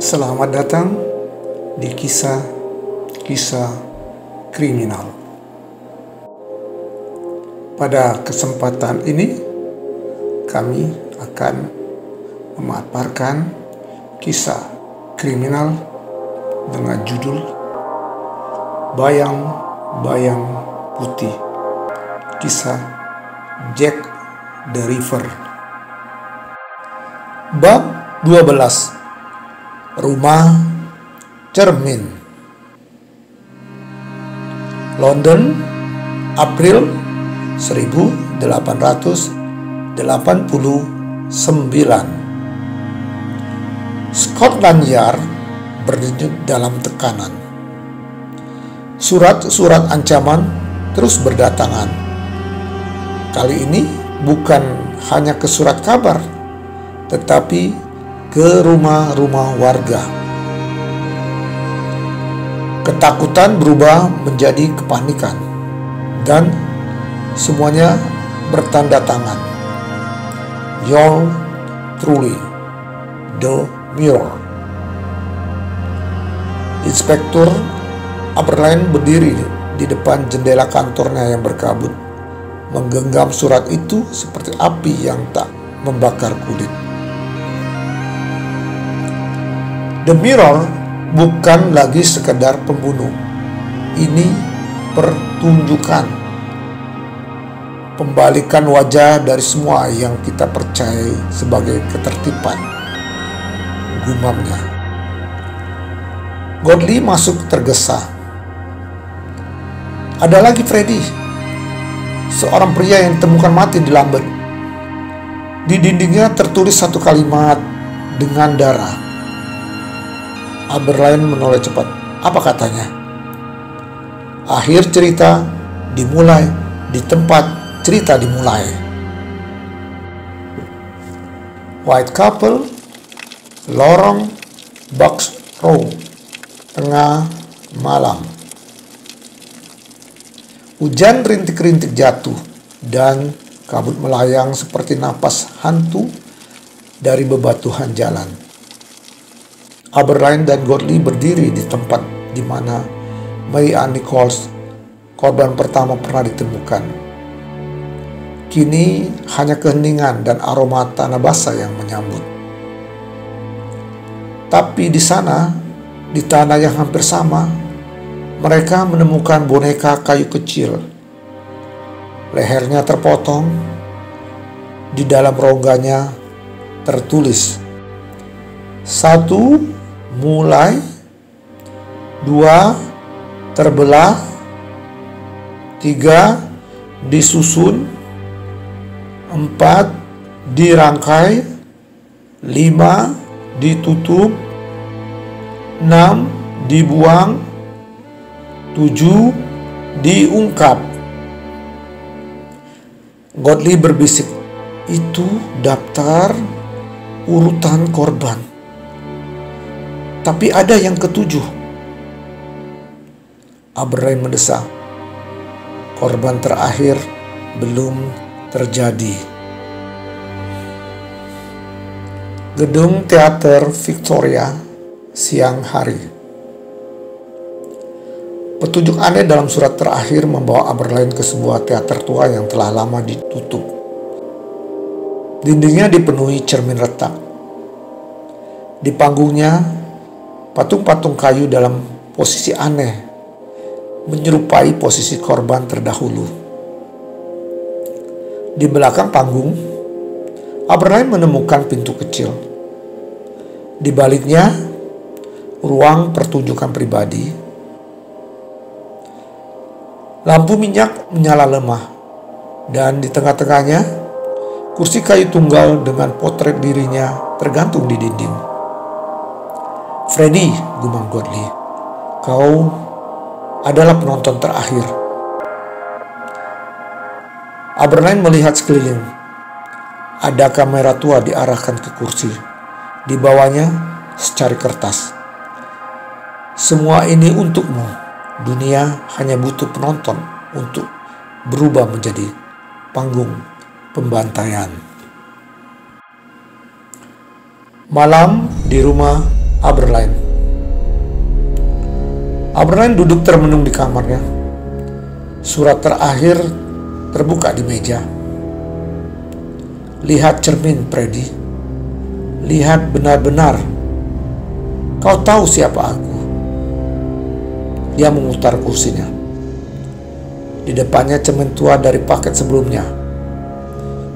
Selamat datang di kisah-kisah kriminal. Pada kesempatan ini, kami akan memaparkan kisah kriminal dengan judul Bayang-Bayang Putih, kisah Jack the Ripper. Bab 12. Rumah Cermin. London, April 1889. Scotland Yard berdenyut dalam tekanan. Surat-surat ancaman terus berdatangan. Kali ini bukan hanya ke surat kabar, tetapi ke rumah-rumah warga. Ketakutan berubah menjadi kepanikan, dan semuanya bertanda tangan. Yours truly, The Mirror. Inspektur Aberline berdiri di depan jendela kantornya yang berkabut, menggenggam surat itu seperti api yang tak membakar kulit. The Mirror bukan lagi sekedar pembunuh. Ini pertunjukan. Pembalikan wajah dari semua yang kita percayai sebagai ketertiban, gumamnya. Godley masuk tergesa. Ada lagi Freddy, seorang pria yang ditemukan mati di Lambeth. Di dindingnya tertulis satu kalimat dengan darah. Aberline menoleh cepat. Apa katanya? Akhir cerita dimulai di tempat cerita dimulai. Whitechapel, lorong Bucks Row, tengah malam. Hujan rintik-rintik jatuh dan kabut melayang seperti napas hantu dari bebatuan jalan. Aberline dan Godley berdiri di tempat di mana May Ann Nichols, korban pertama, pernah ditemukan. Kini hanya keheningan dan aroma tanah basah yang menyambut. Tapi di sana, di tanah yang hampir sama, mereka menemukan boneka kayu kecil. Lehernya terpotong, di dalam rongganya tertulis 1. Mulai, 2. Terbelah, 3. Disusun, 4. Dirangkai, 5. Ditutup, 6. Dibuang, 7. Diungkap. Godley berbisik, itu daftar urutan korban. Tapi ada yang ke-7. Aberline mendesak. Korban terakhir belum terjadi. Gedung Teater Victoria, siang hari. Petunjuk aneh dalam surat terakhir membawa Aberline ke sebuah teater tua yang telah lama ditutup. Dindingnya dipenuhi cermin retak. Di panggungnya, patung-patung kayu dalam posisi aneh, menyerupai posisi korban terdahulu. Di belakang panggung, Aberline menemukan pintu kecil. Di baliknya, ruang pertunjukan pribadi. Lampu minyak menyala lemah, dan di tengah-tengahnya, kursi kayu tunggal dengan potret dirinya tergantung di dinding. Freddy, gumam Godley, kau adalah penonton terakhir. Aberline melihat sekeliling. Ada kamera tua diarahkan ke kursi. Di bawahnya secari kertas. Semua ini untukmu. Dunia hanya butuh penonton untuk berubah menjadi panggung pembantaian. Malam di rumah Aberline. Aberline duduk termenung di kamarnya. Surat terakhir terbuka di meja. Lihat cermin, Freddy. Lihat benar-benar. Kau tahu siapa aku. Dia memutar kursinya. Di depannya cermin tua dari paket sebelumnya.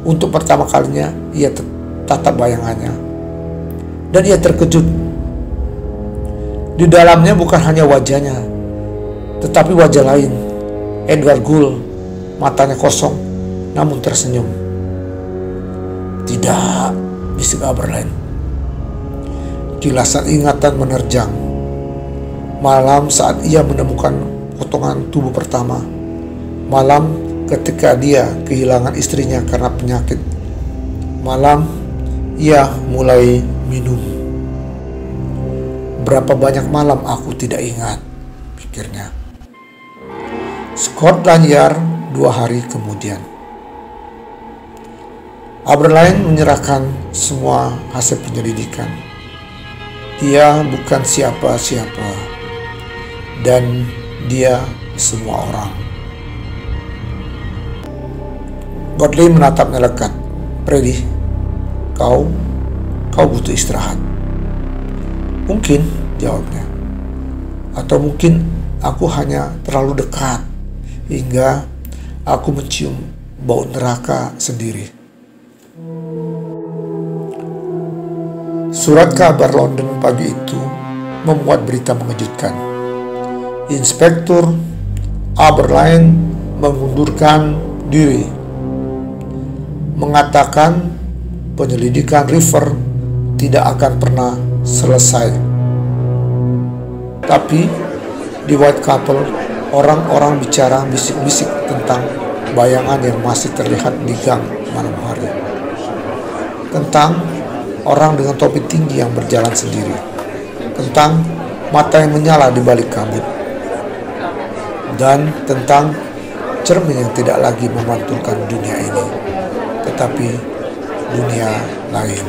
Untuk pertama kalinya ia tatap bayangannya. Dan ia terkejut. Di dalamnya bukan hanya wajahnya, tetapi wajah lain. Edward Gould, matanya kosong, namun tersenyum. Tidak, bisik Aberline. Kilasan ingatan menerjang. Malam saat ia menemukan potongan tubuh pertama. Malam ketika dia kehilangan istrinya karena penyakit. Malam ia mulai minum. Berapa banyak malam aku tidak ingat, pikirnya. Scotland Yard 2 hari kemudian. Aberline menyerahkan semua hasil penyelidikan. Dia bukan siapa-siapa, dan dia semua orang. Godley menatapnya lekat. Freddy, kau butuh istirahat. Mungkin, jawabnya. Atau mungkin aku hanya terlalu dekat hingga aku mencium bau neraka sendiri. Surat kabar London pagi itu memuat berita mengejutkan. Inspektur Aberline mengundurkan diri, mengatakan penyelidikan River tidak akan pernah selesai. Tapi di Whitechapel, orang-orang bicara bisik-bisik tentang bayangan yang masih terlihat di gang malam hari. Tentang orang dengan topi tinggi yang berjalan sendiri. Tentang mata yang menyala di balik kabut. Dan tentang cermin yang tidak lagi memantulkan dunia ini, tetapi dunia lain.